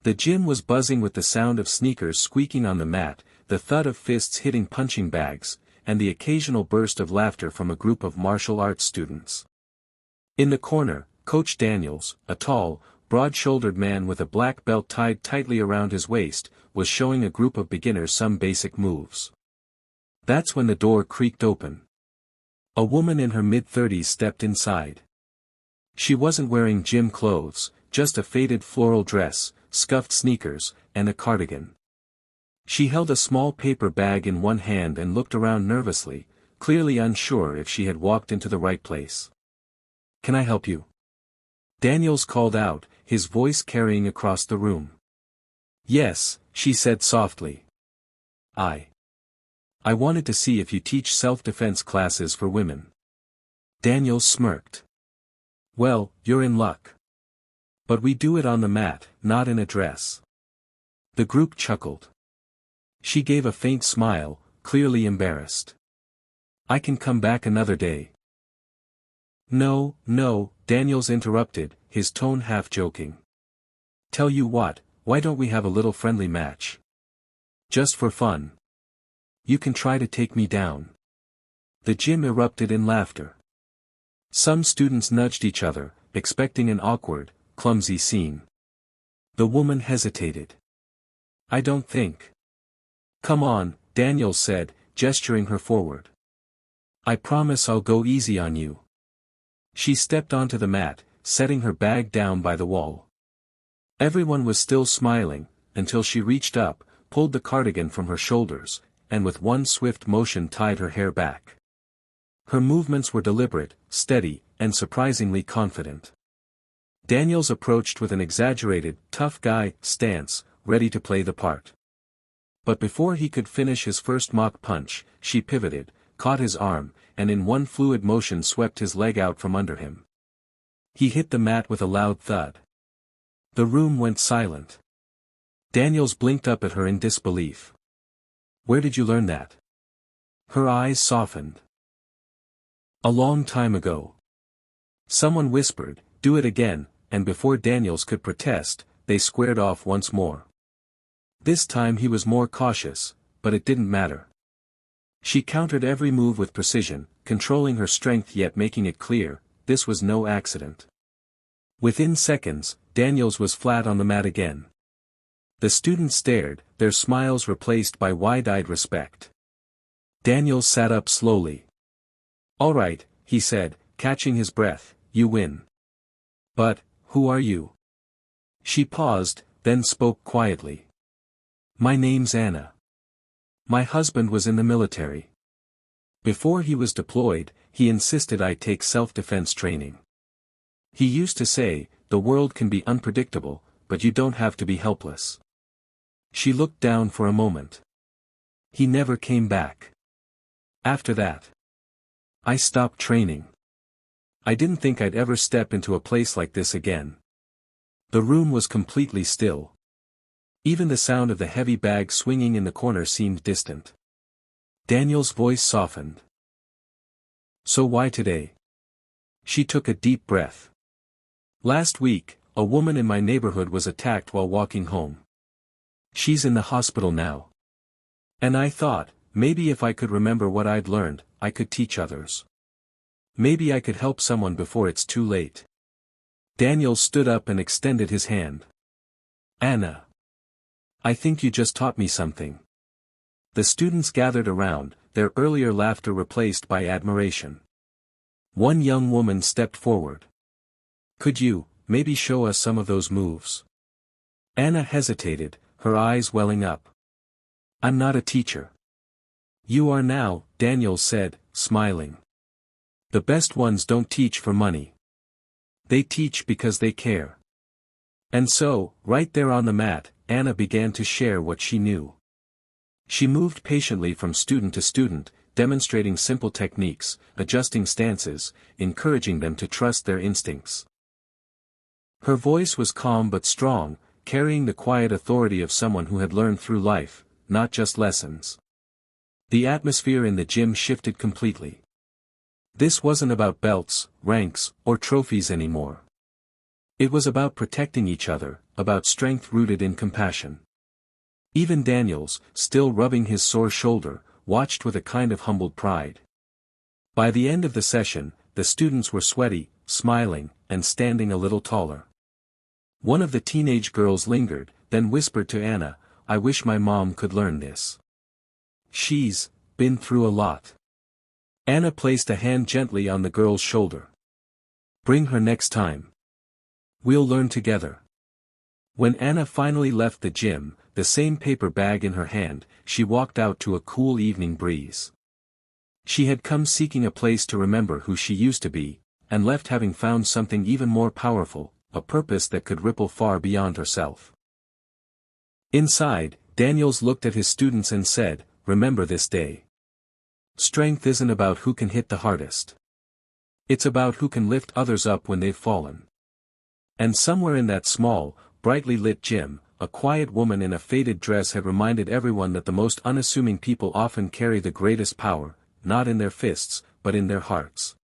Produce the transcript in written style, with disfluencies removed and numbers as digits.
The gym was buzzing with the sound of sneakers squeaking on the mat, the thud of fists hitting punching bags, and the occasional burst of laughter from a group of martial arts students. In the corner, Coach Daniels, a tall, broad-shouldered man with a black belt tied tightly around his waist, was showing a group of beginners some basic moves. That's when the door creaked open. A woman in her mid-30s stepped inside. She wasn't wearing gym clothes, just a faded floral dress, scuffed sneakers, and a cardigan. She held a small paper bag in one hand and looked around nervously, clearly unsure if she had walked into the right place. "Can I help you?" Daniels called out, his voice carrying across the room. "Yes," she said softly. I wanted to see if you teach self-defense classes for women." Daniels smirked. "Well, you're in luck. But we do it on the mat, not in a dress." The group chuckled. She gave a faint smile, clearly embarrassed. "I can come back another day." "No, no," Daniels interrupted, his tone half joking. "Tell you what, why don't we have a little friendly match? Just for fun. You can try to take me down." The gym erupted in laughter. Some students nudged each other, expecting an awkward, clumsy scene. The woman hesitated. "I don't think." "Come on," Daniels said, gesturing her forward. "I promise I'll go easy on you." She stepped onto the mat, setting her bag down by the wall. Everyone was still smiling, until she reached up, pulled the cardigan from her shoulders, and with one swift motion tied her hair back. Her movements were deliberate, steady, and surprisingly confident. Daniels approached with an exaggerated, tough guy stance, ready to play the part. But before he could finish his first mock punch, she pivoted, caught his arm, and in one fluid motion swept his leg out from under him. He hit the mat with a loud thud. The room went silent. Daniels blinked up at her in disbelief. "Where did you learn that?" Her eyes softened. "A long time ago." Someone whispered, "Do it again," and before Daniels could protest, they squared off once more. This time he was more cautious, but it didn't matter. She countered every move with precision, controlling her strength yet making it clear, this was no accident. Within seconds, Daniels was flat on the mat again. The students stared, their smiles replaced by wide-eyed respect. Daniels sat up slowly. "All right," he said, catching his breath, "you win. But, who are you?" She paused, then spoke quietly. "My name's Anna. My husband was in the military. Before he was deployed, he insisted I take self-defense training. He used to say, the world can be unpredictable, but you don't have to be helpless." She looked down for a moment. "He never came back. After that, I stopped training. I didn't think I'd ever step into a place like this again." The room was completely still. Even the sound of the heavy bag swinging in the corner seemed distant. Daniel's voice softened. "So why today?" She took a deep breath. "Last week, a woman in my neighborhood was attacked while walking home. She's in the hospital now. And I thought, maybe if I could remember what I'd learned, I could teach others. Maybe I could help someone before it's too late." Daniel stood up and extended his hand. "Anna. I think you just taught me something." The students gathered around, their earlier laughter replaced by admiration. One young woman stepped forward. "Could you, maybe show us some of those moves?" Anna hesitated, her eyes welling up. "I'm not a teacher." "You are now," Daniel said, smiling. "The best ones don't teach for money. They teach because they care." And so, right there on the mat, Anna began to share what she knew. She moved patiently from student to student, demonstrating simple techniques, adjusting stances, encouraging them to trust their instincts. Her voice was calm but strong, carrying the quiet authority of someone who had learned through life, not just lessons. The atmosphere in the gym shifted completely. This wasn't about belts, ranks, or trophies anymore. It was about protecting each other, about strength rooted in compassion. Even Daniels, still rubbing his sore shoulder, watched with a kind of humbled pride. By the end of the session, the students were sweaty, smiling, and standing a little taller. One of the teenage girls lingered, then whispered to Anna, "I wish my mom could learn this. She's been through a lot." Anna placed a hand gently on the girl's shoulder. "Bring her next time. We'll learn together." When Anna finally left the gym, the same paper bag in her hand, she walked out to a cool evening breeze. She had come seeking a place to remember who she used to be, and left having found something even more powerful, a purpose that could ripple far beyond herself. Inside, Daniels looked at his students and said, "Remember this day. Strength isn't about who can hit the hardest. It's about who can lift others up when they've fallen." And somewhere in that small, brightly lit gym, a quiet woman in a faded dress had reminded everyone that the most unassuming people often carry the greatest power, not in their fists, but in their hearts.